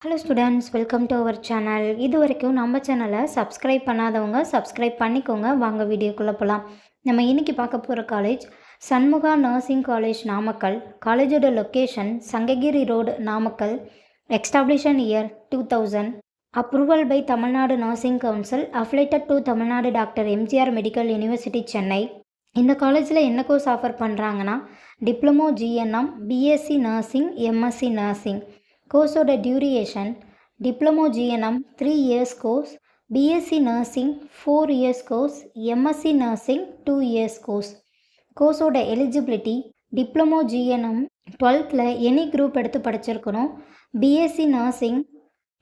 Hello students, welcome to our channel. இது வரைக்கும் நம்ம சேனலை சப்ஸ்கிரைப் பண்ணாதவங்க சப்ஸ்கிரைப் பண்ணிக்கோங்க. வாங்க வீடியோக்குள்ளே போகலாம். நம்ம இன்றைக்கி பார்க்க போகிற college Shanmuga nursing college Namakkal. காலேஜோட location Sankagiri road Namakkal. Establishment year 2000. Approval by Tamil Nadu nursing council. Affiliated to Tamil Nadu doctor MGR medical university Chennai. இந்த காலேஜில் என்ன கோர்ஸ் ஆஃபர் பண்ணுறாங்கன்னா diploma GNM, BSc nursing, MSc nursing. கோர்ஸோட duration diploma GNM 3 years course, BSc nursing 4 years course, MSc nursing 2 years course. கோர்ஸோட eligibility diploma GNM 12th any group எடுத்து படிச்சிருக்கணும். BSc nursing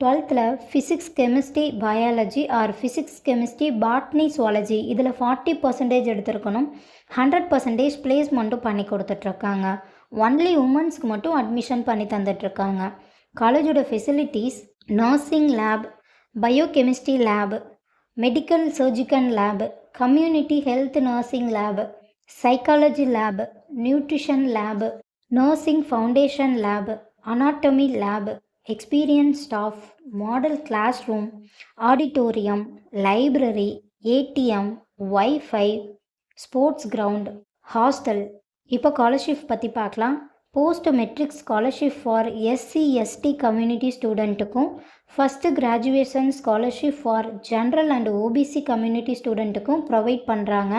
12th physics chemistry biology R physics chemistry botany zoology இதில் 40% எடுத்திருக்கணும். 100% பிளேஸ்மெண்ட்டும் பண்ணி கொடுத்துட்ருக்காங்க. Only உமன்ஸ்க்கு மட்டும் admission பண்ணி தந்துட்டுருக்காங்க. காலேஜோட facilities nursing lab, biochemistry lab, medical surgical lab, community health nursing lab, psychology lab, nutrition lab, nursing foundation lab, anatomy lab, experience staff, model classroom, auditorium, library, ATM, wifi, sports ground, hostel. இப்போ scholarship பற்றி பார்க்கலாம். Post matric scholarship for SC ST community ஸ்டூடெண்ட்டுக்கும், first graduation scholarship for general and OBC community ஸ்டூடெண்ட்டுக்கும் provide பண்ணுறாங்க.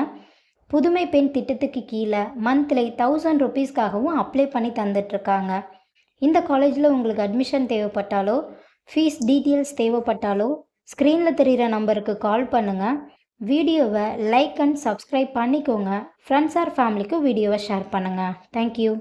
புதுமை பெண் திட்டத்துக்கு கீழே மந்த்லி 1000 rupeesக்காகவும் அப்ளை பண்ணி தந்துட்டுருக்காங்க. இந்த காலேஜில் உங்களுக்கு அட்மிஷன் தேவைப்பட்டாலோ ஃபீஸ் டீட்டெயில்ஸ் தேவைப்பட்டாலோ ஸ்க்ரீனில் தெரிகிற நம்பருக்கு கால் பண்ணுங்கள். வீடியோவை லைக் அண்ட் சப்ஸ்கிரைப் பண்ணிக்கோங்க. ஃப்ரெண்ட்ஸ் ஆர் ஃபேமிலிக்கு வீடியோவை ஷேர் பண்ணுங்கள். தேங்க்யூ.